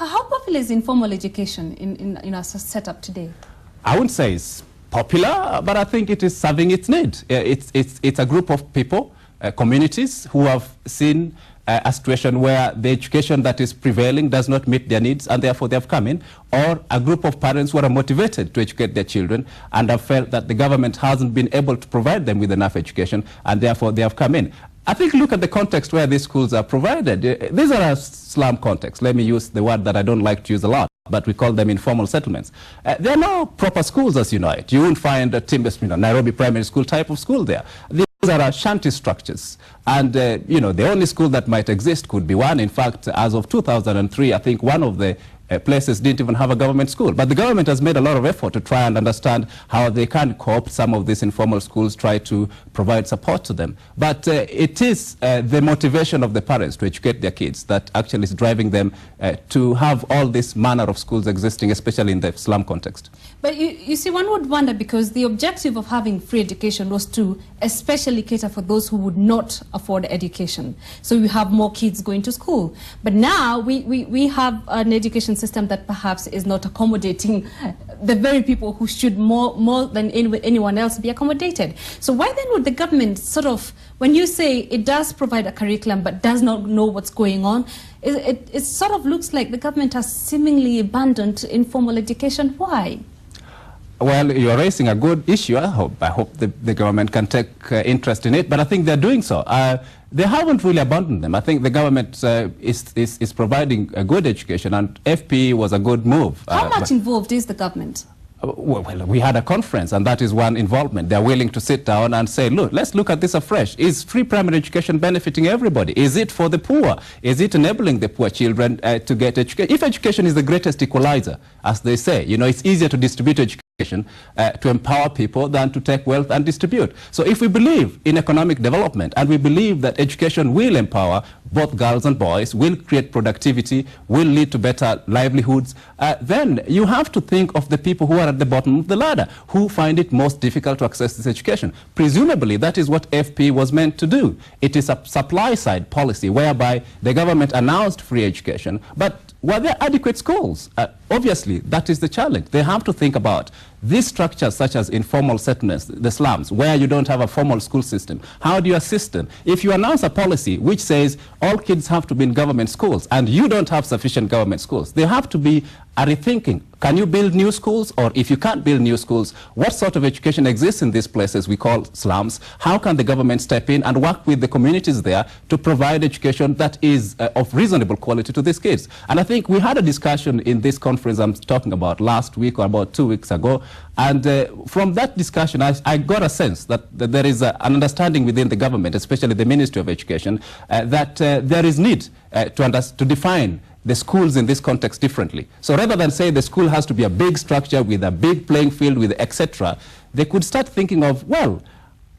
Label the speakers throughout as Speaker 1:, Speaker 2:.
Speaker 1: How popular is informal education in our setup today?
Speaker 2: I wouldn't say it's popular, but I think it is serving its need. It's a group of people, communities who have seen a situation where the education that is prevailing does not meet their needs, and therefore they have come in, or a group of parents who are motivated to educate their children and have felt that the government hasn't been able to provide them with enough education, and therefore they have come in. I think look at the context where these schools are provided. These are a slum context. Let me use the word that I don't like to use a lot, but we call them informal settlements. There are no proper schools as you know it. You won't find a Nairobi primary school type of school there. These are shanty structures. And, the only school that might exist could be one. In fact, as of 2003, I think one of the places didn't even have a government school. But the government has made a lot of effort to try and understand how they can co-opt some of these informal schools, try to provide support to them. But it is the motivation of the parents to educate their kids that actually is driving them to have all this manner of schools existing, especially in the slum context.
Speaker 1: But you see, one would wonder, because the objective of having free education was to especially cater for those who would not afford education. So we have more kids going to school. But now we have an education system that perhaps is not accommodating the very people who should more than anyone else be accommodated. So why then would the government sort of, when you say it does provide a curriculum but does not know what's going on, it sort of looks like the government has seemingly abandoned informal education. Why?
Speaker 2: Well, you're raising a good issue. I hope the government can take interest in it, but I think they're doing so. They haven't really abandoned them. I think the government is providing a good education, and FP was a good move.
Speaker 1: How much involved is the government?
Speaker 2: Well, we had a conference, and that is one involvement. They're willing to sit down and say, look, let's look at this afresh. Is free primary education benefiting everybody? Is it for the poor? Is it enabling the poor children to get education? If education is the greatest equalizer, as they say, it's easier to distribute education to empower people than to take wealth and distribute. So if we believe in economic development, and we believe that education will empower both girls and boys, will create productivity, will lead to better livelihoods, then you have to think of the people who are at the bottom of the ladder, who find it most difficult to access this education. Presumably, that is what FP was meant to do. It is a supply-side policy whereby the government announced free education, but were there adequate schools? Obviously, that is the challenge. They have to think about these structures such as informal settlements, the slums, where you don't have a formal school system. How do you assist them? If you announce a policy which says all kids have to be in government schools and you don't have sufficient government schools, there have to be a rethinking. Can you build new schools? Or if you can't build new schools, what sort of education exists in these places we call slums? How can the government step in and work with the communities there to provide education that is of reasonable quality to these kids? And I think we had a discussion in this conference I'm talking about last week or about 2 weeks ago. And from that discussion, I got a sense that there is an understanding within the government, especially the Ministry of Education, that there is need to define the schools in this context differently. So rather than say the school has to be a big structure with a big playing field with etc., they could start thinking of, well,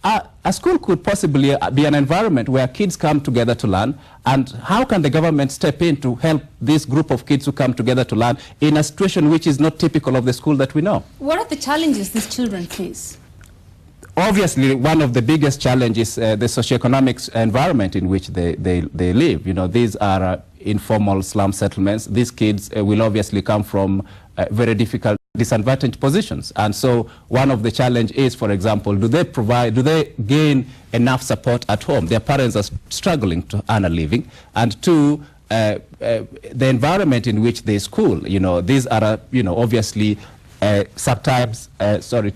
Speaker 2: a school could possibly be an environment where kids come together to learn, and how can the government step in to help this group of kids who come together to learn in a situation which is not typical of the school that we know?
Speaker 1: What are the challenges these children face?
Speaker 2: Obviously, one of the biggest challenges is the socioeconomic environment in which they live. These are informal slum settlements. These kids will obviously come from very difficult, disadvantaged positions. And so one of the challenge is, for example, do they gain enough support at home? Their parents are struggling to earn a living. And two, the environment in which they school, these are, obviously sometimes,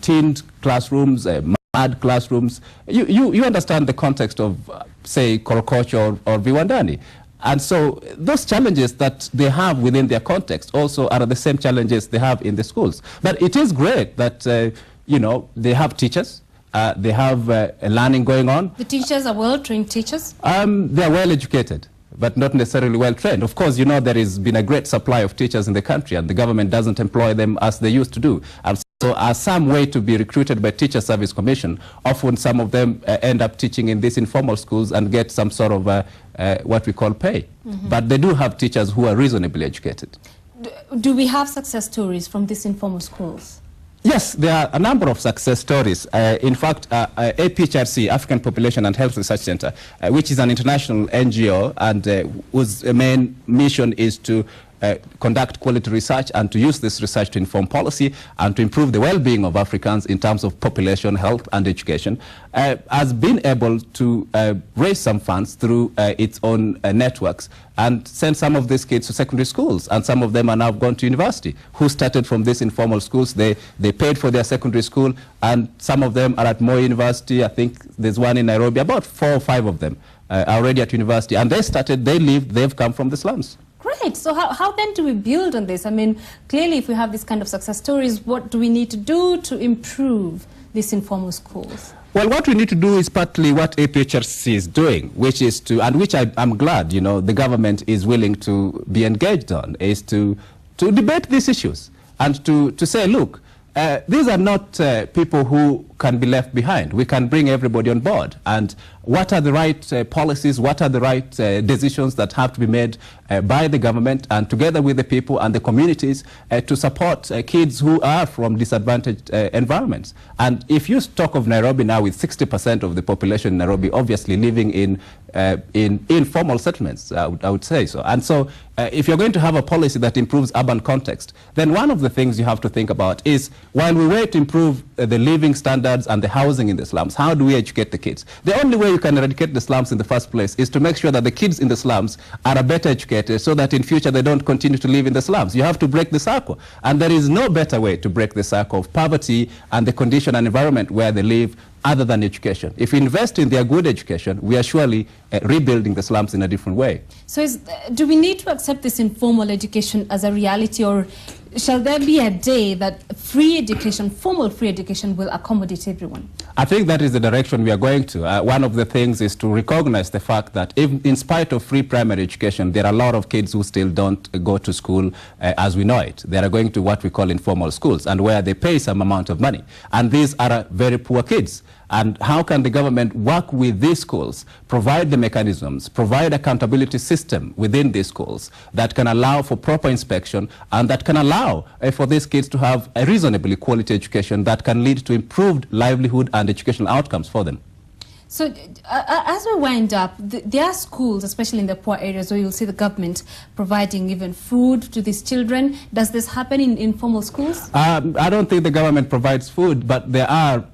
Speaker 2: tinned classrooms, mud classrooms. You understand the context of, say, Korokoch or Viwandani. And so those challenges that they have within their context also are the same challenges they have in the schools. But it is great that, they have teachers. They have learning going on.
Speaker 1: The teachers are well-trained teachers?
Speaker 2: They're well-educated, but not necessarily well-trained. Of course, there has been a great supply of teachers in the country, and the government doesn't employ them as they used to do. And so as some way to be recruited by Teacher Service Commission, often some of them end up teaching in these informal schools and get some sort of what we call pay. Mm-hmm. But they do have teachers who are reasonably educated.
Speaker 1: Do we have success stories from these informal schools?
Speaker 2: Yes, there are a number of success stories. In fact, APHRC, African Population and Health Research Center, which is an international NGO and whose main mission is to conduct quality research and to use this research to inform policy and to improve the well-being of Africans in terms of population, health and education, has been able to raise some funds through its own networks and send some of these kids to secondary schools, and some of them are now gone to university. Who started from these informal schools, they paid for their secondary school, and some of them are at Moi University. I think there's one in Nairobi, about 4 or 5 of them are already at university, and they've come from the slums.
Speaker 1: Great. So how then do we build on this? I mean, clearly if we have this kind of success stories, what do we need to do to improve these informal schools?
Speaker 2: Well, what we need to do is partly what APHRC is doing, which is to, and which I'm glad, you know, the government is willing to be engaged on, is to debate these issues and to say, look, these are not people who can be left behind. We can bring everybody on board. And what are the right policies, what are the right decisions that have to be made by the government and together with the people and the communities to support kids who are from disadvantaged environments. And if you talk of Nairobi now, with 60% of the population in Nairobi obviously living in informal settlements, I would say so. And so if you're going to have a policy that improves urban context, then one of the things you have to think about is, while we wait to improve the living standards and the housing in the slums, how do we educate the kids? The only way you can eradicate the slums in the first place is to make sure that the kids in the slums are better educated, so that in future they don't continue to live in the slums. You have to break the circle. And there is no better way to break the circle of poverty and the condition and environment where they live other than education. If we invest in their good education, we are surely rebuilding the slums in a different way.
Speaker 1: So do we need to accept this informal education as a reality, or shall there be a day that free education, formal free education, will accommodate everyone?
Speaker 2: I think that is the direction we are going to. One of the things is to recognize the fact that in spite of free primary education, there are a lot of kids who still don't go to school as we know it. They are going to what we call informal schools, and where they pay some amount of money. And these are very poor kids. And how can the government work with these schools, provide the mechanisms, provide accountability system within these schools that can allow for proper inspection and that can allow for these kids to have a reasonably quality education that can lead to improved livelihood and educational outcomes for them?
Speaker 1: So as we wind up, there are schools, especially in the poor areas, where you'll see the government providing even food to these children. Does this happen in informal schools? I
Speaker 2: don't think the government provides food, but there are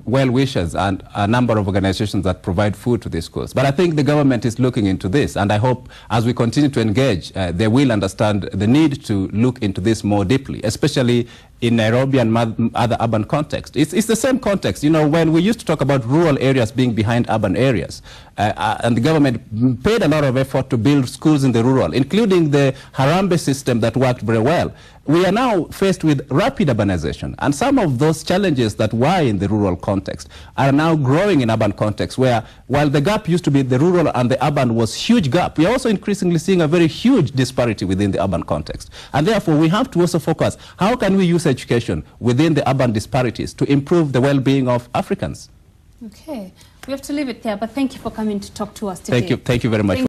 Speaker 2: well-wishers and a number of organizations that provide food to these schools. But I think the government is looking into this, and I hope as we continue to engage, they will understand the need to look into this more deeply, especially in Nairobi and other urban contexts. It's the same context. You know, when we used to talk about rural areas being behind urban areas, and the government paid a lot of effort to build schools in the rural, including the Harambee system that worked very well. We are now faced with rapid urbanization, and some of those challenges that were in the rural context are now growing in urban context, where while the gap used to be the rural and the urban was huge gap, we are also increasingly seeing a very huge disparity within the urban context. And therefore we have to also focus, how can we use education within the urban disparities to improve the well-being of Africans?
Speaker 1: Okay, we have to leave it there, but thank you for coming to talk to us today.
Speaker 2: Thank you very much.